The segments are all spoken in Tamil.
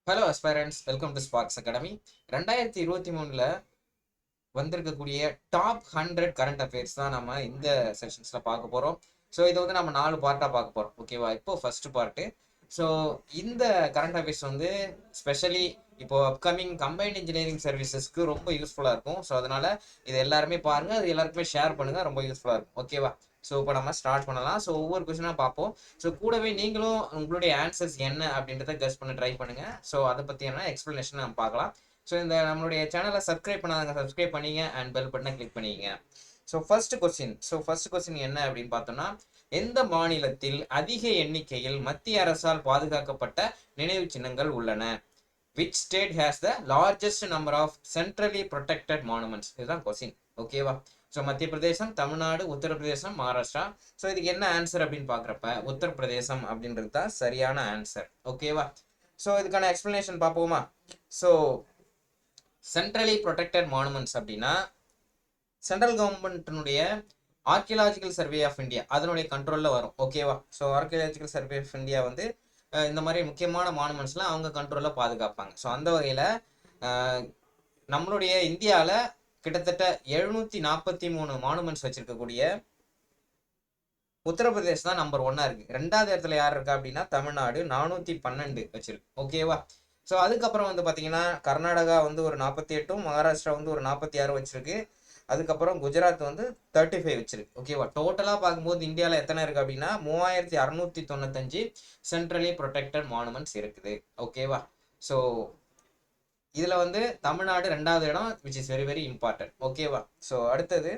Hello aspirants, welcome to Sparks Academy. 2023 வந்திருக்கக்கூடிய டாப் 100 கரண்ட் அஃபேர்ஸ் தான் நம்ம இந்த செஷன்ஸ்ல பார்க்க போறோம். ஸோ இதை வந்து நம்ம 4 பார்ட்டா பார்க்க போறோம். ஓகேவா? இப்போ ஃபர்ஸ்ட் பார்ட்டு. ஸோ இந்த கரண்ட் அஃபேர்ஸ் வந்து ஸ்பெஷலி இப்போ அப்கமிங் கம்பைன்ட் இன்ஜினியரிங் சர்வீசஸ்க்கு ரொம்ப யூஸ்ஃபுல்லாக இருக்கும். ஸோ அதனால இது எல்லாருமே பாருங்க, அது எல்லாருக்குமே ஷேர் பண்ணுங்க, ரொம்ப யூஸ்ஃபுல்லாக இருக்கும். ஓகேவா? ஸோ இப்போ நம்ம ஸ்டார்ட் பண்ணலாம். ஸோ ஒவ்வொரு கொஸ்டினாக பார்ப்போம். ஸோ கூடவே நீங்களும் உங்களுடைய ஆன்சர்ஸ் என்ன அப்படின்றத கெஸ் பண்ண ட்ரை பண்ணுங்க. ஸோ அதை பற்றியான எக்ஸ்பிளனேஷன் நம்ம பார்க்கலாம். ஸோ இந்த நம்மளுடைய சேனலை சப்ஸ்கிரைப் பண்ணாதவங்க சப்ஸ்கிரைப் பண்ணிங்க அண்ட் பெல் பட்டனை கிளிக் பண்ணிங்க. ஃபர்ஸ்ட் கொஸ்டின் என்ன அப்படின்னு பார்த்தோம்னா, எந்த மாநிலத்தில் அதிக எண்ணிக்கையில் மத்திய அரசால் பாதுகாக்கப்பட்ட நினைவு சின்னங்கள் உள்ளன? Which state has the largest number of centrally protected monuments? இதுதான் கொஸ்டின். ஓகேவா? ஸோ மத்திய பிரதேசம், தமிழ்நாடு, உத்தரப்பிரதேசம், மகாராஷ்டிரா. ஸோ இதுக்கு என்ன ஆன்சர் அப்படின்னு பார்க்குறப்ப உத்தரப்பிரதேசம் அப்படின்றது தான் சரியான ஆன்சர். ஓகேவா? ஸோ இதுக்கான எக்ஸ்பிளனேஷன் பார்ப்போமா? ஸோ சென்ட்ரலி ப்ரொடெக்டட் மானுமெண்ட்ஸ் அப்படின்னா சென்ட்ரல் கவர்மெண்ட்டினுடைய ஆர்கியலாஜிக்கல் சர்வே ஆஃப் இந்தியா அதனுடைய கண்ட்ரோலில் வரும். ஓகேவா? So archaeological survey of India வந்து இந்த மாதிரி முக்கியமான மானுமெண்ட்ஸ்லாம் அவங்க கண்ட்ரோலில் பாதுகாப்பாங்க. ஸோ அந்த வகையில் நம்மளுடைய இந்தியாவில் கிட்டத்தட்ட 743 மானுமெண்ட்ஸ் வச்சிருக்கக்கூடிய உத்தரப்பிரதேஷ் தான் நம்பர் 1 இருக்கு. 2வது இடத்துல யார் இருக்கா அப்படின்னா தமிழ்நாடு 412 வச்சிருக்கு. ஓகேவா? ஸோ அதுக்கப்புறம் வந்து பார்த்தீங்கன்னா கர்நாடகா வந்து ஒரு 48, மகாராஷ்டிரா வந்து ஒரு 46 வச்சிருக்கு. அதுக்கப்புறம் குஜராத் வந்து 35 வச்சிருக்கு. ஓகேவா? டோட்டலாக பார்க்கும்போது இந்தியாவில் எத்தனை இருக்கு அப்படின்னா 3695 சென்ட்ரலி ப்ரொடெக்டட் மானுமெண்ட்ஸ் இருக்குது. ஓகேவா? ஸோ இதில் வந்து தமிழ்நாடு 2வது இடம், which is very very important. ஓகேவா? ஸோ அடுத்தது,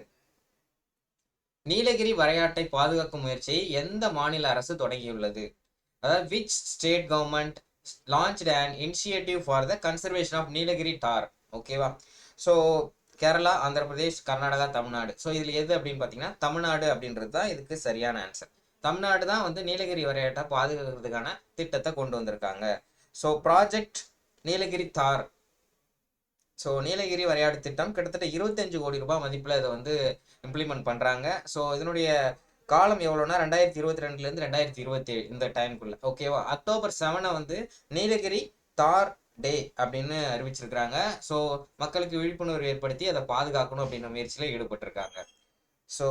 நீலகிரி வரையாட்டை பாதுகாக்கும் முயற்சியை எந்த மாநில அரசு தொடங்கியுள்ளது? அதாவது which state government launched an initiative for the conservation of Nilgiri tahr? ஓகேவா? ஸோ கேரளா, ஆந்திர பிரதேஷ், கர்நாடகா, தமிழ்நாடு. ஸோ இதில் எது அப்படின்னு பார்த்தீங்கன்னா தமிழ்நாடு அப்படின்றது தான் இதுக்கு சரியான ஆன்சர். தமிழ்நாடு தான் வந்து நீலகிரி வரையாட்டை பாதுகாக்கிறதுக்கான திட்டத்தை கொண்டு வந்திருக்காங்க. ஸோ ப்ராஜெக்ட் நீலகிரி தார். ஸோ நீலகிரி வரையாடு திட்டம் கிட்டத்தட்ட 25 கோடி ரூபாய் மதிப்பில் இதை வந்து இம்ப்ளிமெண்ட் பண்ணுறாங்க. ஸோ இதனுடைய காலம் எவ்வளோனா 2022லேருந்து 2027 இந்த டைமுக்குள்ள. ஓகேவா? அக்டோபர் 7 வந்து நீலகிரி தார் டே அப்படின்னு அறிவிச்சிருக்கிறாங்க. ஸோ மக்களுக்கு விழிப்புணர்வு ஏற்படுத்தி அதை பாதுகாக்கணும் அப்படின்ற முயற்சியில் ஈடுபட்டிருக்காங்க. ஸோ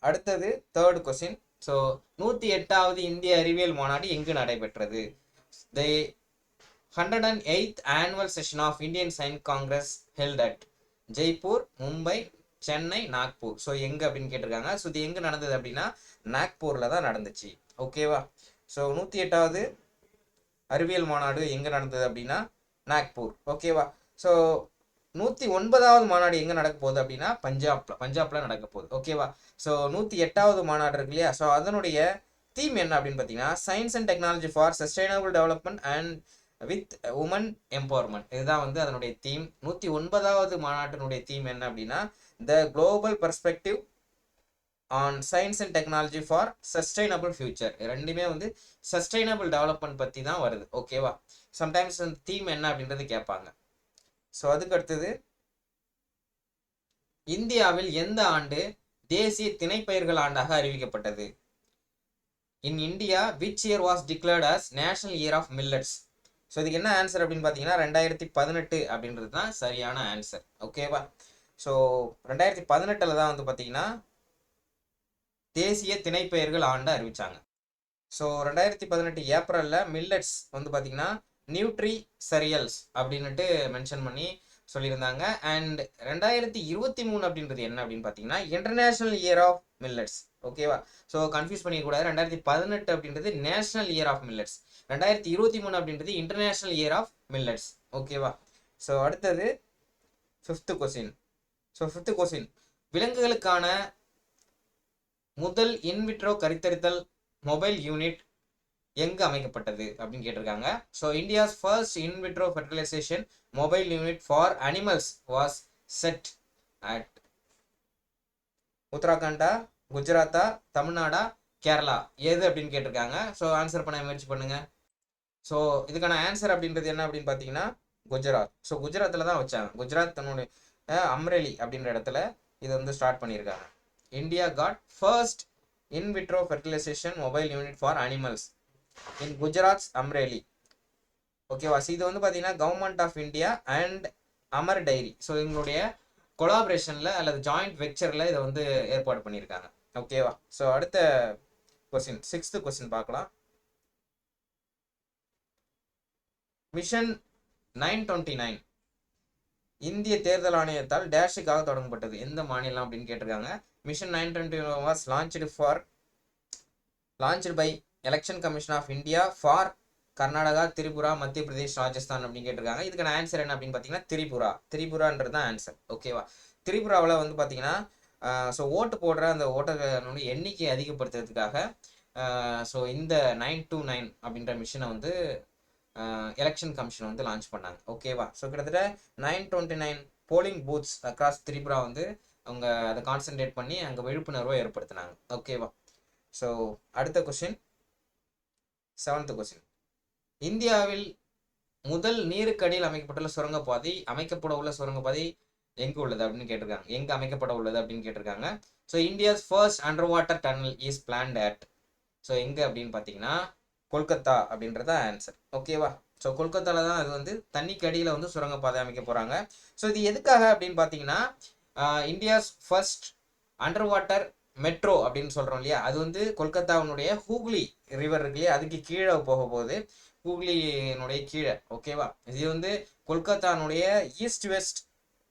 அடுத்தது தேர்ட் கொஸ்டின். ஸோ 108வது இந்திய அறிவியல் மாநாடு எங்கு நடைபெற்றது? தி 108th annual session of Indian Science Congress held at Jaipur, Mumbai, Chennai, Nagpur. So எங்கே அப்படின்னு கேட்டிருக்காங்க. ஸோ இது எங்கே நடந்தது அப்படின்னா நாக்பூரில் தான் நடந்துச்சு. ஓகேவா? ஸோ 108வது அறிவியல் மாநாடு எங்கே நடந்தது அப்படின்னா நாக்பூர். ஓகேவா? ஸோ 109வது மாநாடு எங்கே நடக்க போகுது அப்படின்னா பஞ்சாப்ல நடக்க போகுது. ஓகேவா? ஸோ 108வது மாநாடு இருக்கு இல்லையா? ஸோ அதனுடைய தீம் என்ன அப்படின்னு பார்த்தீங்கன்னா science and technology for sustainable development and with women empowerment. இதுதான் வந்து அதனுடைய தீம். 109வது மாநாட்டினுடைய தீம் என்ன அப்படின்னா the global perspective on science and technology for sustainable future. ரெண்டுமே வந்து சஸ்டைனபிள் டெவலப்மெண்ட் பற்றி தான் வருது. ஓகேவா? சம்டைம்ஸ் அந்த தீம் என்ன அப்படின்றது கேட்பாங்க. ஸோ அதுக்கு அடுத்தது, இந்தியாவில் எந்த ஆண்டு தேசிய திணைப்பயிர்கள் ஆண்டாக அறிவிக்கப்பட்டது? In India which year was declared as national year of millets? So இதுக்கு என்ன ஆன்சர் அப்படின்னு பார்த்தீங்கன்னா 2018 அப்படின்றது தான் சரியான ஆன்சர். ஓகேவா? ஸோ 2018 தான் வந்து பார்த்தீங்கன்னா தேசிய திணைப்பயிர்கள் ஆண்டு அறிவிச்சாங்க. ஸோ 2018 ஏப்ரலில் மில்லட்ஸ் வந்து பார்த்தீங்கன்னா நியூட்ரி சரியல்ஸ் அப்படின்னுட்டு மென்ஷன் பண்ணி சொல்லியிருந்தாங்க. அண்ட் 2023 அப்படின்றது என்ன அப்படின்னு பார்த்தீங்கன்னா இன்டர்நேஷனல் இயர் ஆஃப் மில்லட்ஸ். ஓகேவா? ஸோ கன்ஃபியூஸ் பண்ணிக்கூடாது. 2018 அப்படின்றது நேஷனல் இயர் ஆஃப் மில்லட்ஸ், 2023 அப்படின்றது இன்டர்நேஷனல் இயர் ஆஃப் மில்லட்ஸ். ஓகேவா? ஸோ அடுத்தது ஃபிஃப்த் கொஸ்டின். விலங்குகளுக்கான முதல் இன்விட்ரோ கருத்தரித்தல் மொபைல் யூனிட் எங்கு அமைக்கப்பட்டது அப்படின்னு கேட்டிருக்காங்க. So India's first in vitro fertilisation mobile unit for animals was set at உத்தராகண்டா, குஜராத்தா, தமிழ்நாடா, கேரளா. எது அப்படின்னு கேட்டிருக்காங்க. ஸோ ஆன்சர் பண்ண முயற்சி பண்ணுங்க. ஸோ இதுக்கான ஆன்சர் அப்படின்றது என்ன அப்படின்னு பார்த்தீங்கன்னா குஜராத். ஸோ குஜராத்தில் தான் வச்சாங்க. குஜராத் தன்னுடைய அம்ரேலி அப்படின்ற இடத்துல இதை வந்து ஸ்டார்ட் பண்ணியிருக்காங்க. India got first in vitro fertilisation mobile unit for animals in Gujarat's Amreli. ஓகேவா. இது வந்து பார்த்தீங்கன்னா government of India and Amar dairy, so எங்களுடைய கொலாபரேஷனில் அல்லது ஜாயிண்ட் வெக்சரில் இதை வந்து ஏற்பாடு பண்ணியிருக்காங்க. ஓகேவா. ஸோ அடுத்த கொஸ்டின், 6th கொஸ்டின் பார்க்கலாம். மிஷன் 929 இந்திய தேர்தல் ஆணையத்தால் டேஷுக்காக தொடங்கப்பட்டது, எந்த மாநிலம் அப்படின்னு கேட்டிருக்காங்க. Mission 929 was launched by Election Commission of India for Karnataka, Tripura, Madhya Pradesh, Rajasthan அப்படின்னு கேட்டிருக்காங்க. இதுக்கான ஆன்சர் என்ன அப்படின்னு பார்த்தீங்கன்னா திரிபுரான்றது தான் ஆன்சர். ஓகேவா. திரிபுராவில் வந்து பார்த்தீங்கன்னா ஸோ ஓட்டு போடுற அந்த ஓட்டர்களுடைய எண்ணிக்கை அதிகப்படுத்துறதுக்காக ஸோ இந்த 929 அப்படின்ற மிஷனை வந்து எலெக்ஷன் கமிஷன் வந்து லான்ச் பண்ணாங்க. ஓகேவா. ஸோ கிட்டத்தட்ட 929 போலிங் பூத்ஸ் அக்ராஸ் திரிபுரா வந்து அவங்க அதை கான்சென்ட்ரேட் பண்ணி அங்கே விழிப்புணர்வை ஏற்படுத்தினாங்க. ஓகேவா. ஸோ அடுத்த கொஸ்டின், 7th கொஸ்டின். இந்தியாவில் முதல் நீருக்கடியில் அமைக்கப்பட உள்ள சுரங்கப்பாதை எங்க உள்ளது அப்படின்னு கேட்டிருக்காங்க. எங்க அமைக்கப்பட உள்ளது அப்படின்னு கேட்டிருக்காங்க. So India's first under water tunnel is plant at, so எங்க அப்படின்னு பார்த்தீங்கன்னா கொல்கத்தா அப்படின்றத ஆன்சர். ஓகேவா. ஸோ கொல்கத்தாவில் தான் அது வந்து தண்ணிக்கு அடியில் வந்து சுரங்கப்பாதை அமைக்க போகிறாங்க. ஸோ இது எதுக்காக அப்படின்னு பார்த்தீங்கன்னா India's first under water metro அப்படின்னு சொல்கிறோம் இல்லையா, அது வந்து கொல்கத்தாவினுடைய ஹூக்ளி ரிவர் இருக்கு இல்லையா, அதுக்கு கீழே போக போகுது, ஹூக்ளியினுடைய கீழே. ஓகேவா. இது வந்து கொல்கத்தானுடைய east west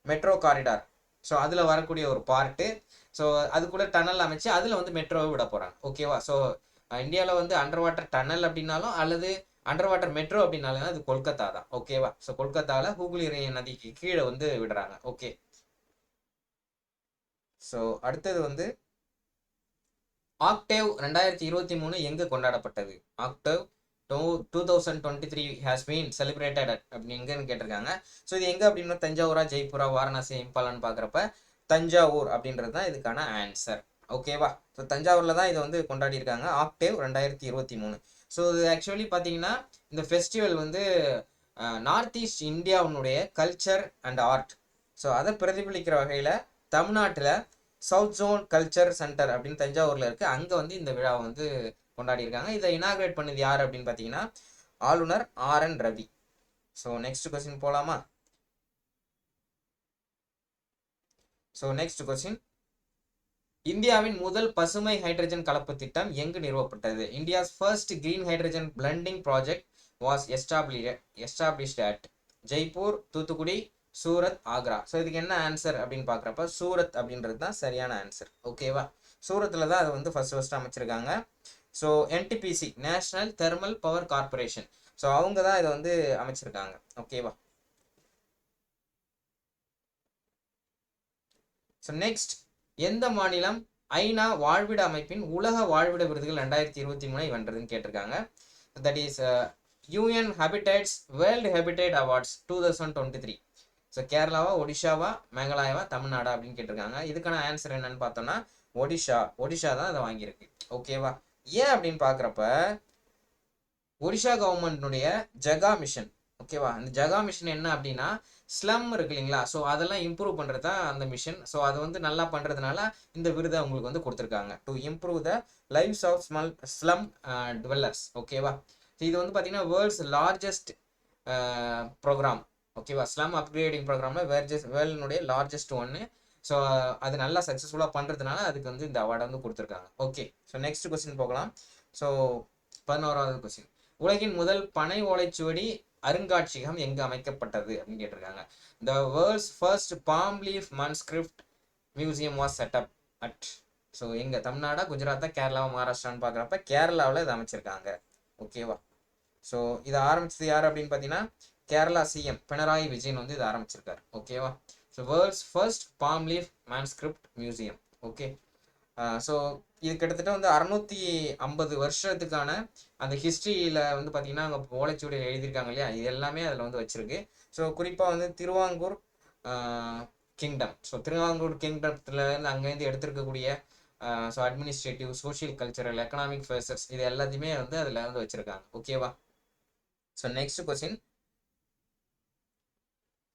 metro corridor, so அதில் வரக்கூடிய ஒரு பார்ட்டு. ஸோ அது கூட டனல் அமைச்சு அதில் வந்து மெட்ரோவை விட போகிறாங்க. ஓகேவா. ஸோ இந்தியாவில் வந்து அண்டர் வாட்டர் டனல் அப்படின்னாலும் அல்லது அண்டர் வாட்டர் மெட்ரோ அப்படின்னாலும் அது கொல்கத்தா தான். ஓகேவா. ஸோ கொல்கத்தாவில் ஹூக்ளி நதிக்கு கீழே வந்து விடுறாங்க. ஓகே. ஸோ அடுத்தது வந்து ஆக்டேவ் 2023 எங்கே கொண்டாடப்பட்டது? ஆக்டேவ் 2023 ஹேஸ் பீன் செலிப்ரேட்டட் அப்படின்னு எங்கன்னு கேட்டிருக்காங்க. ஸோ இது எங்கே அப்படின்னா தஞ்சாவூரா, ஜெய்ப்பூரா, வாரணாசி, இம்பாலான்னு பார்க்குறப்ப தஞ்சாவூர் அப்படின்றது தான் இதுக்கான ஆன்சர். ஓகேவா. ஸோ தஞ்சாவூரில் தான் இதை வந்து கொண்டாடி இருக்காங்க, ஆக்டேவ் 2023. ஸோ இது ஆக்சுவலி பார்த்தீங்கன்னா இந்த ஃபெஸ்டிவல் வந்து நார்த் ஈஸ்ட் இந்தியாவுடைய கல்ச்சர் அண்ட் ஆர்ட், ஸோ அதை பிரதிபலிக்கிற வகையில் தமிழ்நாட்டில் சவுத் ஜோன் கல்ச்சர் சென்டர் அப்படின்னு தஞ்சாவூரில் இருக்குது, அங்கே வந்து இந்த விழாவை வந்து கொண்டாடி இருக்காங்க. இதை இனாகிரேட் பண்ணது யார் அப்படின்னு பார்த்தீங்கன்னா ஆளுநர் RN Ravi. So next question போகலாமா. ஸோ நெக்ஸ்ட் கொஸ்டின், இந்தியாவின் முதல் பசுமை ஹைட்ரஜன் கலப்பு திட்டம் எங்கு நிறுவப்பட்டது? India's first green hydrogen blending project was established at Jaipur, Thoothukudi, Surat, Agra. So இதுக்கு என்ன ஆன்சர் அப்படின்னு பார்க்குறப்ப சூரத் அப்படின்றது தான் சரியான ஆன்சர். ஓகேவா. சூரத்தில் தான் அதை வந்து ஃபர்ஸ்ட் அமைச்சிருக்காங்க. So NTPC national thermal power corporation, so அவங்க தான் இதை வந்து அமைச்சிருக்காங்க. ஓகேவா. ஸோ நெக்ஸ்ட், எந்த மாநிலம் ஐநா வாழ்விட அமைப்பின் உலக வாழ்விட விருதுகள் 2023 வென்றதுன்னு கேட்டிருக்காங்க. That is UN habitat's world habitat awards 2023. So கேரளாவா, ஒடிஷாவா, மேகாலயாவா, தமிழ்நாடா அப்படின்னு கேட்டிருக்காங்க. இதுக்கான ஆன்சர் என்னன்னு பார்த்தோம்னா ஒடிஷா தான் அதை வாங்கியிருக்கு. ஓகேவா. ஏன் அப்படின்னு பார்க்குறப்ப ஒடிஷா கவர்மெண்ட்னுடைய ஜகா மிஷன். ஓகேவா. அந்த ஜகா மிஷன் என்ன அப்படின்னா ஸ்லம் இருக்கு இல்லைங்களா, ஸோ அதெல்லாம் இம்ப்ரூவ் பண்ணுறது தான் அந்த மிஷன். ஸோ அது வந்து நல்லா பண்ணுறதுனால இந்த விருதை அவங்களுக்கு வந்து கொடுத்துருக்காங்க, to improve the lives of slum dwellers. ஓகேவா. இது வந்து பார்த்தீங்கன்னா வேர்ல்ட்ஸ் லார்ஜஸ்ட் ப்ரோக்ராம். ஓகேவா. ஸ்லம் அப்கிரேடிங் ப்ரோக்ராமில் வேர்ல்டுனுடைய லார்ஜஸ்ட் ஒன்று. ஸோ அது நல்லா சக்ஸஸ்ஃபுல்லாக பண்ணுறதுனால அதுக்கு வந்து இந்த அவார்டை வந்து கொடுத்துருக்காங்க. ஓகே. ஸோ நெக்ஸ்ட் கொஸ்டின் போகலாம். ஸோ 11வது கொஸ்டின், உலகின் முதல் பனை ஓலைச்சுவடி அருங்காட்சியகம் எங்கு அமைக்கப்பட்டது அப்படின்னு கேட்டிருக்காங்க. The world's first palm leaf manuscript museum was set up at, so எங்க தமிழ்நாடா, குஜராத்தா, கேரளாவா, மகாராஷ்டிரான்னு பார்க்குறப்ப கேரளாவில் இதை அமைச்சிருக்காங்க. ஓகேவா. ஸோ இதை ஆரம்பிச்சது யார் அப்படின்னு பார்த்தீங்கன்னா கேரளா CM பினராயி விஜயன் வந்து இதை ஆரம்பிச்சிருக்காரு. ஓகேவா. So world's first palm leaf manuscript museum. Okay. So இது கிட்டத்தட்ட வந்து 650 வருஷத்துக்கான அந்த ஹிஸ்ட்ரியில் வந்து பார்த்தீங்கன்னா அங்கே ஓலைச்சுவடியில் எழுதியிருக்காங்க இல்லையா, இது எல்லாமே அதில் வந்து வச்சிருக்கு. ஸோ குறிப்பாக வந்து திருவாங்கூர் கிங்டம், ஸோ திருவாங்கூர் கிங்டத்தில் அங்கேருந்து எடுத்திருக்கக்கூடிய so administrative, social, cultural, economic factors இது எல்லாத்தையுமே வந்து அதில் வந்து வச்சுருக்காங்க. ஓகேவா. ஸோ நெக்ஸ்ட் கொஸ்டின்,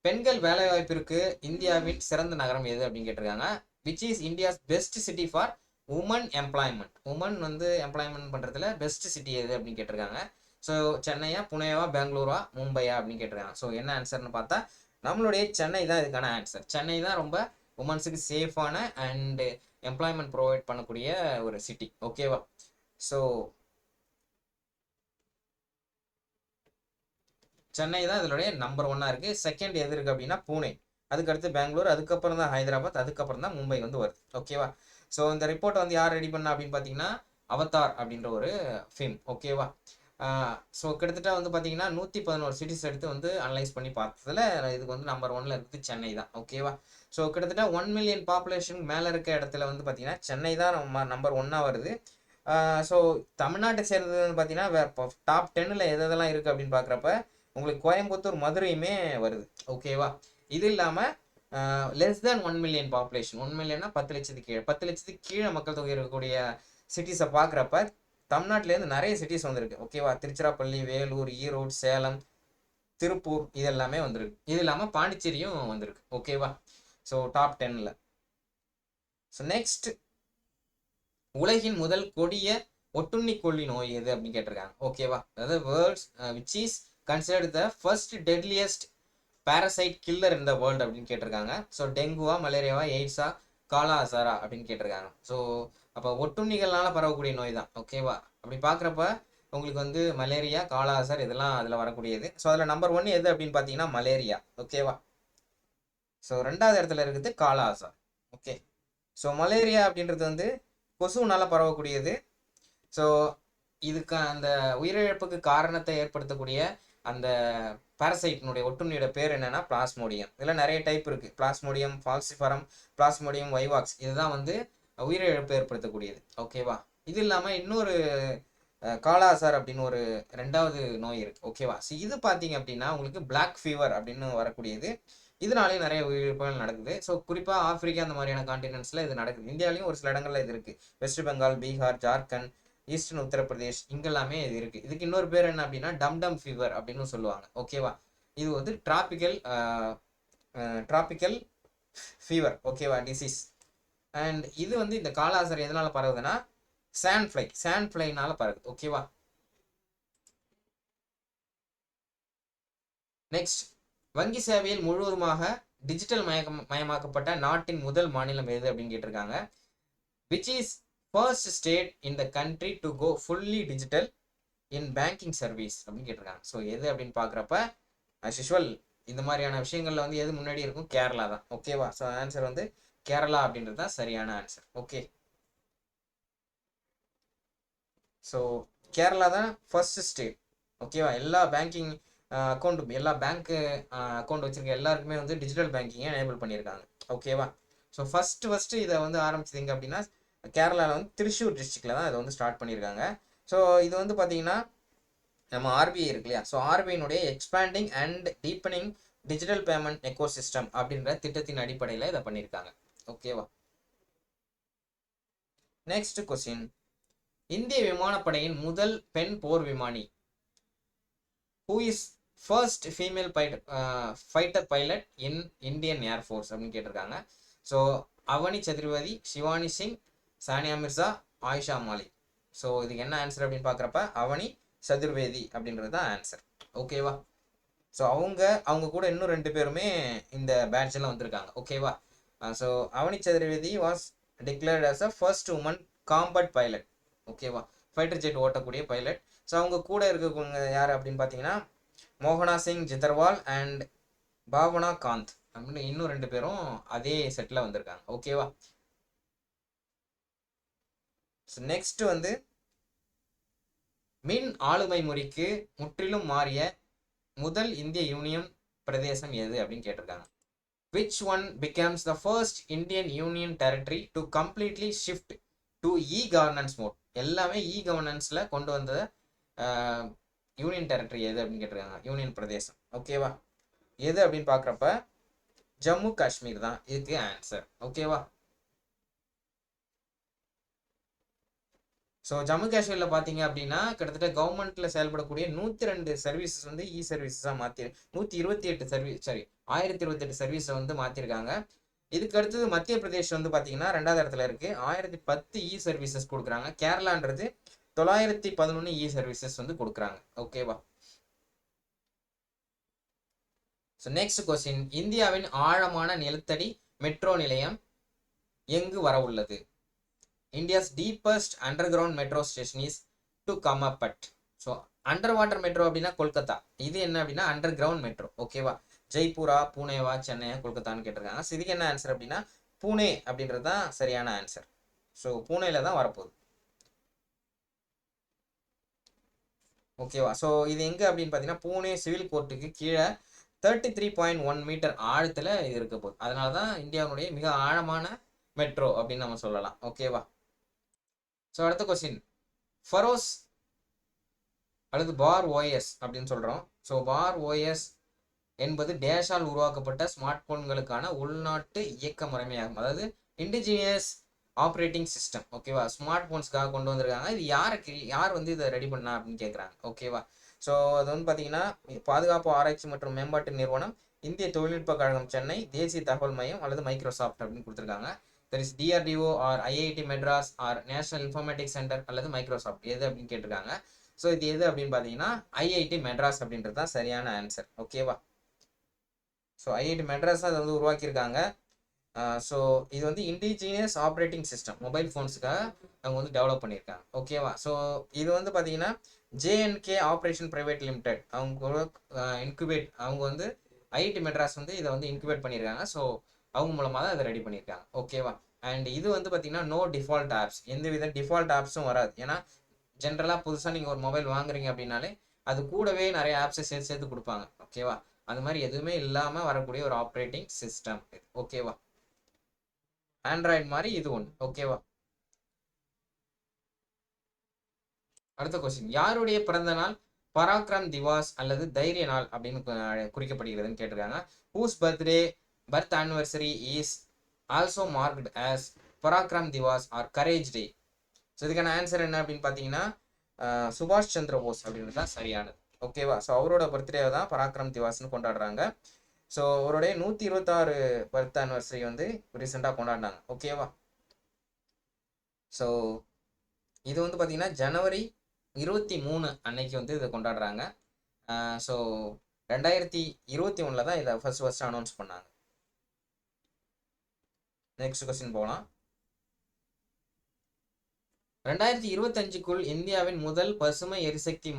பெண்கள் வேலைவாய்ப்பிற்கு இந்தியாவின் சிறந்த நகரம் எது அப்படின்னு கேட்டிருக்காங்க. Which is India's best city for women employment, women வந்து எம்ப்ளாய்மெண்ட் பண்ணுறதுல பெஸ்ட் சிட்டி எது அப்படின்னு கேட்டிருக்காங்க. ஸோ சென்னையா, புனேவா, பெங்களூரா, மும்பையா அப்படின்னு கேட்டிருக்காங்க. ஸோ என்ன ஆன்சர்னு பார்த்தா நம்மளுடைய சென்னை தான் இதுக்கான ஆன்சர். சென்னை தான் ரொம்ப உமன்ஸுக்கு சேஃபான அண்ட் எம்ப்ளாய்மெண்ட் ப்ரொவைட் பண்ணக்கூடிய ஒரு சிட்டி. ஓகேவா? ஸோ சென்னை தான் இதனுடைய நம்பர் 1 இருக்கு. செகண்ட் எது இருக்கு அப்படின்னா பூனே, அதுக்கடுத்து பெங்களூர், அதுக்கப்புறம் தான் ஹைதராபாத், அதுக்கப்புறம் தான் மும்பை வந்து வருது. ஓகேவா? ஸோ இந்த ரிப்போர்ட் வந்து யார் ரெடி பண்ணா அப்படின்னு பார்த்தீங்கன்னா அவதார் அப்படின்ற ஒரு ஃபிலிம். ஓகேவா? ஸோ கிட்டத்தட்ட வந்து பார்த்தீங்கன்னா 111 சிட்டிஸ் எடுத்து வந்து அனலைஸ் பண்ணி பார்த்ததுல இதுக்கு வந்து நம்பர் 1ல இருக்குது சென்னை தான். ஓகேவா? ஸோ கிட்டத்தட்ட 1 மில்லியன் பாப்புலேஷன் மேலே இருக்க இடத்துல வந்து பார்த்தீங்கன்னா சென்னை தான் நம்பர் 1 வருது. ஸோ தமிழ்நாட்டை சேர்ந்தது வந்து பார்த்தீங்கன்னா டாப் 10ல் எது எதெல்லாம் இருக்குது அப்படின்னு பார்க்குறப்ப உங்களுக்கு கோயம்புத்தூர், மதுரையுமே வருது. ஓகேவா? இது இல்லாமல் லெஸ் தேன் 1 மில்லியன் பாப்புலேஷன், 1 மில்லியன்னா 10 லட்சத்துக்கு கீழே, 10 லட்சத்துக்கு கீழே மக்கள் தொகை இருக்கக்கூடிய சிட்டிஸை பார்க்குறப்ப தமிழ்நாட்டிலேருந்து நிறைய சிட்டிஸ் வந்திருக்கு. ஓகேவா? திருச்சிராப்பள்ளி, வேலூர், ஈரோடு, சேலம், திருப்பூர் இது எல்லாமே வந்திருக்கு. இது இல்லாமல் பாண்டிச்சேரியும் வந்திருக்கு. ஓகேவா? ஸோ டாப் 10ல். ஸோ நெக்ஸ்ட், உலகின் முதல் கொடிய ஒட்டுண்ணி கொல்லி நோய் எது அப்படின்னு கேட்டிருக்காங்க. ஓகேவா? அதாவது world's which is considered the first deadliest parasite killer in the world அப்படின்னு கேட்டிருக்காங்க. ஸோ டெங்குவா, மலேரியாவா, எய்ட்ஸா, காலா அசாரா அப்படின்னு கேட்டிருக்காங்க. ஸோ அப்போ ஒட்டுண்ணிகள்னால பரவக்கூடிய நோய் தான். ஓகேவா? அப்படி பார்க்குறப்ப உங்களுக்கு வந்து மலேரியா, காலா அசார் இதெல்லாம் அதில் வரக்கூடியது. ஸோ அதில் நம்பர் 1 எது அப்படின்னு பார்த்தீங்கன்னா மலேரியா. ஓகேவா? ஸோ 2வது இடத்துல இருக்குது காலா அசார். ஓகே. ஸோ மலேரியா அப்படின்றது வந்து கொசுனால பரவக்கூடியது. ஸோ இதுக்கு அந்த உயிரிழப்புக்கு காரணத்தை ஏற்படுத்தக்கூடிய அந்த பாரசைட்டினுடைய ஒட்டுண்ணியோட பேர் என்னன்னா பிளாஸ்மோடியம். இதில் நிறைய டைப் இருக்குது. பிளாஸ்மோடியம் ஃபால்சிஃபரம், பிளாஸ்மோடியம் வைவாக்ஸ், இதுதான் வந்து உயிரிழப்பு ஏற்படுத்தக்கூடியது. ஓகேவா? இது இல்லாமல் இன்னொரு காலாசார் அப்படின்னு ஒரு 2வது நோய் இருக்குது. ஓகேவா? ஸோ இது பார்த்தீங்க அப்படின்னா உங்களுக்கு பிளாக் ஃபீவர் அப்படின்னு வரக்கூடியது. இதனாலேயும் நிறைய உயிரிழப்புகள் நடக்குது. ஸோ குறிப்பாக ஆப்பிரிக்கா அந்த மாதிரியான கான்டினென்ட்ஸில் இது நடக்குது. இந்தியாவிலையும் ஒரு சில இடங்கள்ல இது இருக்குது. வெஸ்ட் பெங்கால், பீகார், ஜார்க்கண்ட், ஈஸ்டர்ன் உத்தரப்பிரதேஷ் இங்கெல்லாமே இது இருக்குது. இதுக்கு இன்னொரு பேர் என்ன அப்படின்னா டம்டம் ஃபீவர் அப்படின்னு சொல்லுவாங்க. ஓகேவா? இது வந்து டிராபிக்கல் ஃபீவர். ஓகேவா? டிசீஸ். அண்ட் இது வந்து இந்த காலாசர் எதனால பரவுதுன்னா சாண்ட் ஃப்ளைனால பரவுது. ஓகேவா? நெக்ஸ்ட், வங்கி சேவையில் முழுவதுமாக டிஜிட்டல் மயமாக்கப்பட்ட நாட்டின் முதல் மாநிலம் எது அப்படின்னு கேட்டிருக்காங்க. Which is first state in the country to go fully digital in banking service அப்படின்னு கேட்டிருக்காங்க. ஸோ எது அப்படின்னு பார்க்குறப்ப அஸ் யூஷுவல் இந்த மாதிரியான விஷயங்கள்ல வந்து எது முன்னாடி இருக்கும்? கேரளா தான். ஓகேவா? ஸோ ஆன்சர் வந்து கேரளா அப்படின்றது தான் சரியான ஆன்சர். ஓகே. ஸோ கேரளா தான் ஃபர்ஸ்ட் ஸ்டேட். ஓகேவா? எல்லா பேங்கிங் அக்கௌண்ட், எல்லா பேங்க் அக்கௌண்ட் வச்சிருக்க எல்லாருக்குமே வந்து டிஜிட்டல் பேங்கிங்கை எனேபிள் பண்ணியிருக்காங்க. ஓகேவா? ஸோ ஃபர்ஸ்ட் இதை வந்து ஆரம்பிச்சதுங்க அப்படின்னா கேரளாவில் வந்து திருச்சூர் டிஸ்ட்ரிக்டில் தான் இதை வந்து ஸ்டார்ட் பண்ணியிருக்காங்க. ஸோ இது வந்து பார்த்தீங்கன்னா நம்ம ஆர்பிஐ இருக்கு இல்லையா? ஸோ ஆர்பிஐனுடைய expanding and deepening digital payment ecosystem அப்படின்ற திட்டத்தின் அடிப்படையில் இதை பண்ணியிருக்காங்க. ஓகேவா? நெக்ஸ்ட் கொஸ்டின், இந்திய விமானப்படையின் முதல் பெண் போர் விமானி who is first female fighter pilot in Indian air force அப்படின்னு கேட்டிருக்காங்க. ஸோ அவனி சதுர்வேதி, சிவானி சிங், சானியா மிர்சா, ஆயிஷா மாலிக். ஸோ இதுக்கு என்ன ஆன்சர் அப்படின்னு பார்க்குறப்ப அவனி சதுர்வேதி அப்படின்றது தான் ஆன்சர். ஓகேவா? ஸோ அவங்க கூட இன்னும் 2 பேருமே இந்த பேட்ச்லாம் வந்திருக்காங்க. ஓகேவா? So Avani Chaturvedi was declared as a first woman combat pilot. ஓகேவா? ஃபைட்டர் ஜெட் ஓட்டக்கூடிய பைலட். ஸோ அவங்க கூட இருக்கவங்க யார் அப்படின்னு பார்த்தீங்கன்னா மோகனா சிங் ஜிதர்வால் அண்ட் பாவனா காந்த் அப்படின்னு இன்னும் 2 பேரும் அதே செட்டில் வந்திருக்காங்க. ஓகேவா? ஸோ நெக்ஸ்ட் வந்து மின் ஆளுமை முறைக்கு முற்றிலும் மாறிய முதல் இந்திய யூனியன் பிரதேசம் எது அப்படின்னு கேட்டிருக்காங்க. Which one becomes the first Indian Union territory to completely shift to e-governance mode? எல்லாமே e-governanceல கொண்டு வந்த யூனியன் டெரிட்டரி எது அப்படின்னு கேட்டிருக்காங்க. யூனியன் பிரதேசம். ஓகேவா? எது அப்படின்னு பார்க்குறப்ப ஜம்மு காஷ்மீர் தான் இதுக்கு ஆன்சர். ஓகேவா? ஸோ ஜம்மு காஷ்மீரில் பார்த்தீங்க அப்படின்னா கிட்டத்தட்ட கவர்மெண்ட்டில் செயல்படக்கூடிய 102 சர்வீசஸ் வந்து இ சர்வீசஸாக மாற்றி 1028 சர்வீஸை வந்து மாற்றிருக்காங்க. இதுக்கு அடுத்தது மத்திய பிரதேஷ் வந்து பார்த்தீங்கன்னா 2வது இடத்துல இருக்குது. 1010 இ சர்வீசஸ் கொடுக்குறாங்க. கேரளான்றது 911 இ சர்வீசஸ் வந்து கொடுக்குறாங்க. ஓகேவா. ஸோ நெக்ஸ்ட் கொஸ்டின், இந்தியாவின் ஆழமான நிலத்தடி மெட்ரோ நிலையம் எங்கு வர உள்ளது? India's deepest under ground metro station is to come up at. So under water metro அப்படின்னா கொல்கத்தா, இது என்ன அப்படின்னா அண்டர் கிரவுண்ட் மெட்ரோ. ஓகேவா. ஜெய்ப்பூரா, பூனேவா, சென்னையா, கொல்கத்தான்னு கேட்டிருக்காங்க. ஸோ இதுக்கு என்ன ஆன்சர் அப்படின்னா பூனே அப்படின்றது தான் சரியான ஆன்சர். ஸோ பூனேல தான் வரப்போகுது. ஓகேவா. ஸோ இது எங்கே அப்படின்னு பார்த்தீங்கன்னா பூனே சிவில் கோர்ட்டுக்கு கீழே 33.1 மீட்டர் ஆழத்தில் இது இருக்க போகுது. அதனால தான் இந்தியாவுடைய மிக ஆழமான மெட்ரோ அப்படின்னு நம்ம சொல்லலாம். ஓகேவா. ஸோ அடுத்த கொஸ்டின், ஃபரோஸ் அல்லது பார் ஓஎஸ் அப்படின்னு சொல்கிறோம். ஸோ பார் ஓஎஸ் என்பது டேஷால் உருவாக்கப்பட்ட ஸ்மார்ட் போன்களுக்கான உள்நாட்டு இயக்க முறைமையாகும். அதாவது இண்டிஜினியஸ் ஆப்ரேட்டிங் சிஸ்டம். ஓகேவா. ஸ்மார்ட் போன்ஸ்க்காக கொண்டு வந்திருக்காங்க. இது யார் வந்து இதை ரெடி பண்ணா அப்படின்னு கேட்குறாங்க. ஓகேவா. ஸோ அது வந்து பார்த்தீங்கன்னா பாதுகாப்பு ஆராய்ச்சி மற்றும் மேம்பாட்டு நிறுவனம், இந்திய தொழில்நுட்ப கழகம் சென்னை, தேசிய தகவல் மையம் அல்லது மைக்ரோசாஃப்ட் அப்படின்னு கொடுத்துருக்காங்க. There is DRDO or IIT Madras or National Informatics Centre அல்லது மைக்ரோசாஃப்ட் எது அப்படின்னு கேட்டிருக்காங்க. ஸோ இது எது அப்படின்னு பார்த்தீங்கன்னா ஐஐடி மெட்ராஸ் அப்படின்றது தான் சரியான ஆன்சர். ஓகேவா. ஸோ ஐஐடி மெட்ராஸ் அதை வந்து உருவாக்கியிருக்காங்க. ஸோ இது வந்து இண்டிஜினியஸ் ஆப்ரேட்டிங் சிஸ்டம் மொபைல் ஃபோன்ஸுக்காக அவங்க வந்து டெவலப் பண்ணியிருக்காங்க. ஓகேவா. ஸோ இது வந்து பார்த்தீங்கன்னா ஜேஎன்கே ஆப்ரேஷன் பிரைவேட் லிமிடெட் அவங்க இன்குபேட், அவங்க வந்து ஐஐடி மெட்ராஸ் வந்து இதை வந்து இன்குபேட் பண்ணியிருக்காங்க. ஸோ அவங்க மூலமாக தான் அதை ரெடி பண்ணியிருக்காங்க. ஓகேவா. அண்ட் இது வந்து பார்த்தீங்கன்னா நோ டிஃபால்ட் ஆப்ஸ், எந்த வித டிஃபால்ட் ஆப்ஸும் வராது. ஏன்னா ஜென்ரலாக புதுசாக நீங்கள் ஒரு மொபைல் வாங்குறீங்க அப்படின்னாலே அது கூடவே நிறைய ஆப்ஸை சேர்த்து சேர்த்து கொடுப்பாங்க. ஓகேவா. அது மாதிரி எதுவுமே இல்லாமல் வரக்கூடிய ஒரு ஆப்ரேட்டிங் சிஸ்டம். ஓகேவா. ஆண்ட்ராய்டு மாதிரி இது ஒன்று. ஓகேவா. அடுத்த கொஸ்டின், யாருடைய பிறந்த நாள் பராக்ரம் திவாஸ் அல்லது தைரிய நாள் அப்படின்னு குறிக்கப்படுகிறதுன்னு கேட்டிருக்காங்க. Whose birth anniversary is also marked as Parakram Diwas or courage day. So இதுக்கான ஆன்சர் என்ன அப்படின்னு பார்த்தீங்கன்னா சுபாஷ் சந்திர போஸ் அப்படின்றது தான் சரியானது. ஓகேவா. ஸோ அவரோட பர்த்டே தான் பராக்ரம் திவாஸ்னு கொண்டாடுறாங்க. ஸோ அவருடைய 126 பர்த் ஆனிவர்சரி வந்து ரீசெண்டாக கொண்டாடினாங்க. ஓகேவா. ஸோ இது வந்து பார்த்தீங்கன்னா ஜனவரி 23 அன்னைக்கு வந்து இதை கொண்டாடுறாங்க. ஸோ 2021 தான் இதை ஃபர்ஸ்ட் அனௌன்ஸ் பண்ணாங்க. நெக்ஸ்ட் கொஸ்டின் போகலாம். 2025க்குள் இந்தியாவின் முதல் பசுமை எரிசக்தி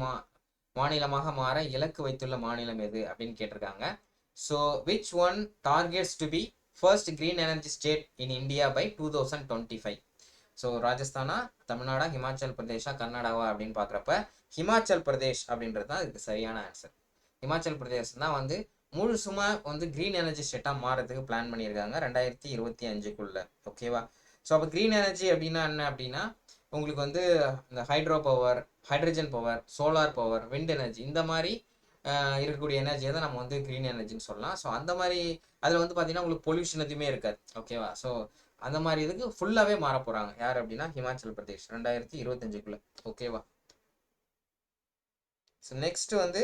மாநிலமாக மாற இலக்கு வைத்துள்ள மாநிலம் எது அப்படின்னு கேட்டிருக்காங்க. So which one targets to be first green energy state in India by 2025. So ராஜஸ்தானா, தமிழ்நாடா, ஹிமாச்சல் பிரதேஷா, கர்நாடகாவா அப்படின்னு பார்க்குறப்ப ஹிமாச்சல் பிரதேஷ் அப்படின்றது தான் இதுக்கு சரியான ஆன்சர். ஹிமாச்சல் பிரதேஷ் தான் வந்து முழுசுமா வந்து கிரீன் எனர்ஜி ஸ்டேட்டாக மாறதுக்கு பிளான் பண்ணியிருக்காங்க 2025க்குள்ள. ஓகேவா. ஸோ அப்போ கிரீன் எனர்ஜி அப்படின்னா என்ன அப்படின்னா உங்களுக்கு வந்து இந்த hydro power, hydrogen power, solar power, wind energy, இந்த மாதிரி இருக்கக்கூடிய எனர்ஜியை தான் நம்ம வந்து க்ரீன் எனர்ஜின்னு சொல்லலாம். ஸோ அந்த மாதிரி அதில் வந்து பார்த்தீங்கன்னா உங்களுக்கு பொல்யூஷன் எதுவுமே இருக்காது. ஓகேவா. ஸோ அந்த மாதிரி இதுக்கு ஃபுல்லாகவே மாற போகிறாங்க. யார் அப்படின்னா ஹிமாச்சல் பிரதேஷ் 2025க்குள்ள. ஓகேவா. ஸோ நெக்ஸ்ட் வந்து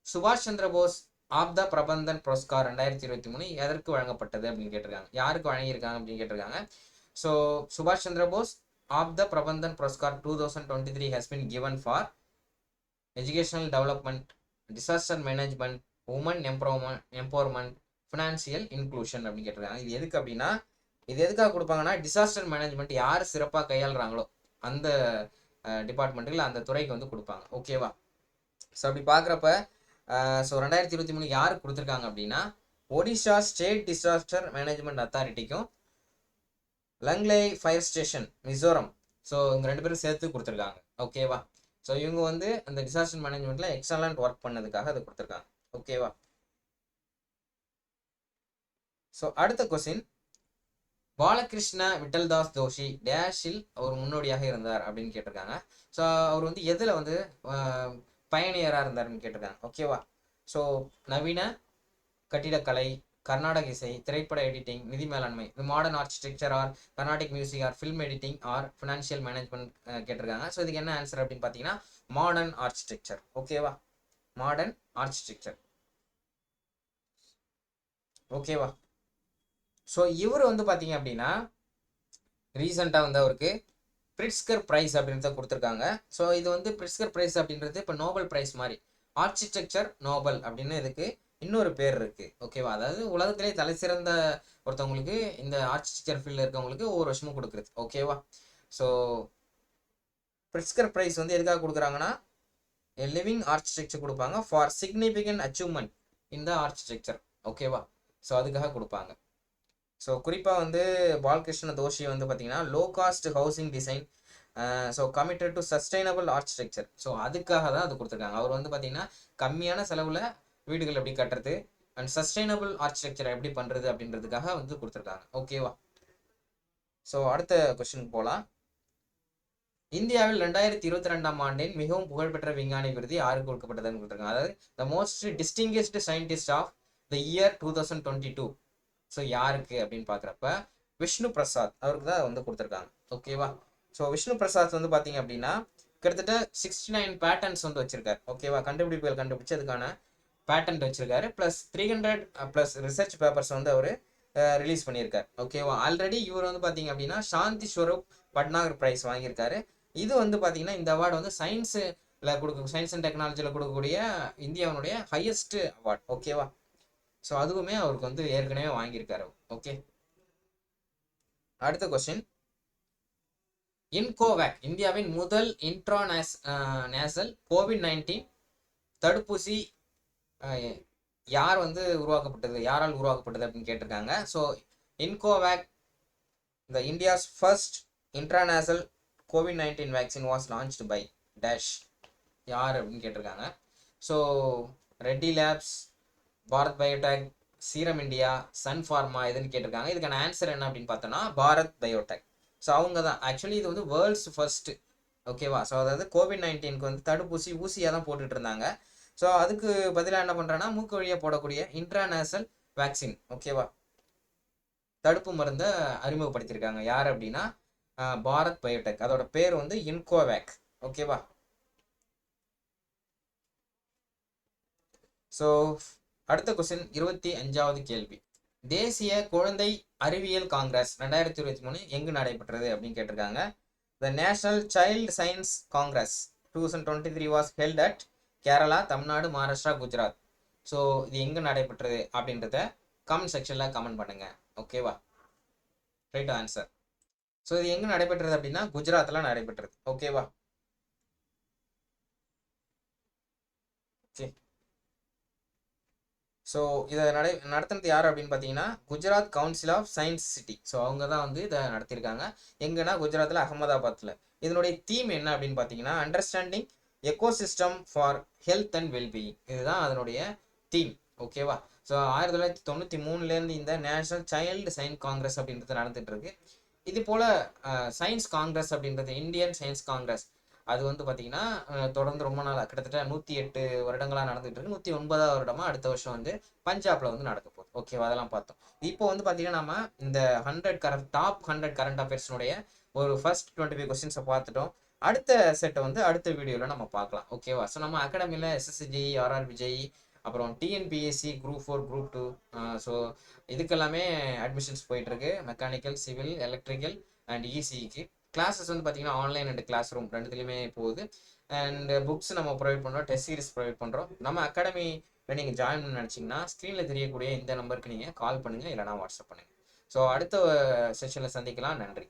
சுபாஷ் சந்திர போஸ் ஆப் த பிரபந்தன் புரஸ்கார் 2023 எதற்கு வழங்கப்பட்டது அப்படின்னு கேட்டிருக்காங்க. யாருக்கு வழங்கியிருக்காங்க அப்படின்னு கேட்டிருக்காங்க. ஸோ சுபாஷ் Chandra Bose of the Prabandhan Puraskar 2023 has been given for educational development, disaster management, women empowerment, financial inclusion அப்படின்னு கேட்டிருக்காங்க. இது எதுக்கு அப்படின்னா இது எதுக்காக கொடுப்பாங்கன்னா டிசாஸ்டர் மேனேஜ்மெண்ட் யார் சிறப்பாக கையாளுறாங்களோ அந்த டிபார்ட்மெண்ட்டில் அந்த துறைக்கு வந்து கொடுப்பாங்க. ஓகேவா. ஸோ அப்படி பார்க்குறப்ப ஸோ 2023 யாருக்கு கொடுத்துருக்காங்க அப்படின்னா ஒடிஷா ஸ்டேட் டிசாஸ்டர் மேனேஜ்மெண்ட் அத்தாரிட்டிக்கும் Lunglei fire station Mizoram, so இவங்க 2 பேரும் சேர்த்து கொடுத்துருக்காங்க. ஓகேவா. ஸோ இவங்க வந்து அந்த டிசாஸ்டர் மேனேஜ்மெண்ட்ல எக்ஸலண்ட் ஒர்க் பண்ணதுக்காக அதை கொடுத்துருக்காங்க. ஓகேவா. ஸோ அடுத்த கொஸ்டின், பாலகிருஷ்ண விட்டல்தாஸ் ஜோஷி டேஷில் அவர் முன்னோடியாக இருந்தார் அப்படின்னு கேட்டிருக்காங்க. ஸோ அவர் வந்து எதில் வந்து பயணியராக இருந்தார்னு கேட்டிருக்காங்க. ஓகேவா. ஸோ நவீன கட்டிடக்கலை, கர்நாடக இசை, திரைப்பட எடிட்டிங், நிதி மேலாண்மை, modern architecture or Carnatic music or film editing or financial management கேட்டிருக்காங்க. ஸோ இதுக்கு என்ன ஆன்சர் அப்படின்னு பார்த்தீங்கன்னா மாடர்ன் ஆர்கிடெக்சர். ஓகேவா. Modern architecture. ஓகேவா. ஸோ இவர் வந்து பார்த்தீங்க அப்படின்னா ரீசெண்டாக வந்து அவருக்கு பிரிட்ஸ்கர் பிரைஸ் அப்படின்றத கொடுத்துருக்காங்க. ஸோ இது வந்து பிரிட்ஸ்கர் பிரைஸ் அப்படின்றது இப்போ நோபல் பிரைஸ் மாதிரி, ஆர்கிடெக்சர் நோபல் அப்படின்னு இதுக்கு இன்னொரு பேர் இருக்கு. ஓகேவா, அதாவது உலகத்திலே தலை சிறந்த ஒருத்தவங்களுக்கு இந்த ஆர்கிடெக்சர் ஃபீல்டில் இருக்கவங்களுக்கு ஒவ்வொரு வருஷமும் கொடுக்குறது. ஓகேவா, ஸோ பிரிட்ஸ்கர் பிரைஸ் வந்து எதுக்காக கொடுக்குறாங்கன்னா லிவிங் ஆர்கிடெக்சர் கொடுப்பாங்க ஃபார் சிக்னிஃபிகன்ட் அச்சீவ்மெண்ட் இந்த ஆர்கிடெக்சர். ஓகேவா, ஸோ அதுக்காக கொடுப்பாங்க. ஸோ குறிப்பாக வந்து பாலகிருஷ்ண தோஷி வந்து பார்த்தீங்கன்னா low cost housing design, so committed to sustainable architecture, so அதுக்காக தான் அது கொடுத்துருக்காங்க. அவர் வந்து பார்த்தீங்கன்னா கம்மியான செலவில் வீடுகள் எப்படி கட்டுறது அண்ட் சஸ்டைனபிள் ஆர்கிடெக்சர் எப்படி பண்ணுறது அப்படின்றதுக்காக வந்து கொடுத்துருக்காங்க. ஓகேவா, ஸோ அடுத்த கொஸ்டின் போகலாம். இந்தியாவில் 2022ஆம் ஆண்டின் மிகவும் புகழ்பெற்ற விஞ்ஞானி விருது யாருக்கு கொடுக்கப்பட்டதுன்னு கொடுத்துருக்காங்க. அதாவது the most distinguished scientist of the year 2022. So யாருக்கு அப்படின்னு பார்க்குறப்ப விஷ்ணு பிரசாத் அவருக்கு தான் வந்து கொடுத்துருக்காங்க. ஓகேவா, ஸோ விஷ்ணு பிரசாத் வந்து பார்த்தீங்க அப்படின்னா கிட்டத்தட்ட 69 பேட்டன்ஸ் வந்து வச்சிருக்காரு. ஓகேவா, கண்டுபிடிப்புகள் கண்டுபிடிச்சு அதுக்கான பேட்டன்ட் வச்சிருக்காரு. ப்ளஸ் 300 ப்ளஸ் ரிசர்ச் பேப்பர்ஸ் வந்து அவர் ரிலீஸ் பண்ணியிருக்காரு. ஓகேவா, ஆல்ரெடி இவர் வந்து பார்த்தீங்க அப்படின்னா சாந்தி ஸ்வரூப் பட்னாகர் பிரைஸ் வாங்கியிருக்காரு. இது வந்து பார்த்தீங்கன்னா இந்த அவார்டு வந்து சயின்ஸ் அண்ட் டெக்னாலஜியில் கொடுக்கக்கூடிய இந்தியாவுடைய ஹையஸ்ட் அவார்ட். ஓகேவா, ஸோ அதுவுமே அவருக்கு வந்து ஏற்கனவே வாங்கியிருக்காரு. ஓகே, அடுத்த கொஸ்டின். இன்கோவேக் இந்தியாவின் முதல் நேசல் கோவிட்-19 தடுப்பூசி யார் வந்து உருவாக்கப்பட்டது, யாரால் உருவாக்கப்பட்டது அப்படின்னு கேட்டிருக்காங்க. So Incovacc the India's first intranasal COVID vaccine was launched by dash, யார் அப்படின்னு கேட்டிருக்காங்க. So Reddy labs, Bharat Biotech, Serum India, Sun Pharma இதுன்னு கேட்டிருக்காங்க. இதுக்கான ஆன்சர் என்ன அப்படின்னு பார்த்தோன்னா பாரத் பயோடெக். ஸோ அவங்க தான் ஆக்சுவலி இது வந்து வேர்ல்ட்ஸ் ஃபர்ஸ்ட். ஓகேவா, ஸோ அதாவது கோவிட்-19க்கு வந்து தடுப்பூசி ஊசியாக தான் போட்டுட்டு இருந்தாங்க. ஸோ அதுக்கு பதிலாக என்ன பண்ணுறேன்னா மூக்கு வழியாக போடக்கூடிய இன்ட்ராநேசல் வேக்சின், ஓகேவா, தடுப்பு மருந்தை அறிமுகப்படுத்தியிருக்காங்க. யார் அப்படின்னா பாரத் பயோடெக். அதோட பேர் வந்து இன்கோவேக். ஓகேவா, ஸோ அடுத்த கொஸ்டின் 25வது கேள்வி. தேசிய குழந்தை அறிவியல் காங்கிரஸ் 2023 எங்கு நடைபெற்றது அப்படின்னு கேட்டிருக்காங்க. The national child science Congress 2023 was held at Kerala, Tamil Nadu, Maharashtra, Gujarat. So இது எங்கே நடைபெற்றது அப்படின்றத கமெண்ட் செக்ஷனில் கமெண்ட் பண்ணுங்க. ஓகேவா, ரைட் ஆன்சர். ஸோ இது எங்கே நடைபெற்றது அப்படின்னா குஜராத்தில் நடைபெற்றது. ஓகேவா, ஓகே. ஸோ இதை நடத்துனது யார் அப்படின்னு பார்த்தீங்கன்னா Gujarat Council of Science City. So அவங்க தான் வந்து இதை நடத்தியிருக்காங்க. எங்கன்னா குஜராத்தில் அகமதாபாத்தில். இதனுடைய தீம் என்ன அப்படின்னு பார்த்தீங்கன்னா understanding ecosystem for health and wellbeing, இதுதான் அதனுடைய தீம். ஓகேவா, ஸோ 1993 இந்த நேஷனல் சைல்டு சயின்ஸ் காங்கிரஸ் அப்படின்றது நடந்துட்டு இருக்கு. இது போல் சயின்ஸ் காங்கிரஸ் அப்படின்றது இந்தியன் சயின்ஸ் காங்கிரஸ் அது வந்து பார்த்தீங்கன்னா தொடர்ந்து ரொம்ப நாள் கிட்டத்தட்ட 108 வருடங்களாக நடந்துகிட்டு இருக்கு. 109வது வருடமாக அடுத்த வருஷம் வந்து பஞ்சாப்ல வந்து நடக்க போகுது. ஓகேவா, அதெல்லாம் பார்த்தோம். இப்போ வந்து பார்த்தீங்கன்னா நம்ம இந்த டாப் 100 கரண்ட் அஃபேர்ஸ்னுடைய ஒரு ஃபர்ஸ்ட் 25 கொஸ்டின்ஸை பார்த்துட்டோம். அடுத்த செட்டை வந்து அடுத்த வீடியோவில் நம்ம பார்க்கலாம். ஓகேவா, ஸோ நம்ம அகாடமியில் எஸ்எஸ்சி, ஆர்ஆர் விஜய், அப்புறம் டிஎன்பிஎஸ்சி குரூப் 4, குரூப் 2, ஸோ இதுக்கெல்லாமே அட்மிஷன்ஸ் போயிட்டுருக்கு. மெக்கானிக்கல், சிவில், எலக்ட்ரிக்கல் அண்ட் இசிஇக்கு கிளாஸஸ் வந்து பார்த்தீங்கன்னா ஆன்லைன் அண்ட் கிளாஸ் ரூம் ரெண்டுத்துலையுமே போகுது. அண்ட் புக்ஸ் நம்ம ப்ரொவைட் பண்ணுறோம், டெஸ்ட் சீரிஸ் ப்ரொவைட் பண்ணுறோம். நம்ம அகாடமியில் நீங்கள் ஜாயின் பண்ண நினச்சிங்கன்னா ஸ்க்ரீனில் தெரியக்கூடிய இந்த நம்பருக்கு நீங்கள் கால் பண்ணுங்கள், இல்லைனா வாட்ஸ்அப் பண்ணுங்கள். ஸோ அடுத்த செஷனில் சந்திக்கலாம். நன்றி.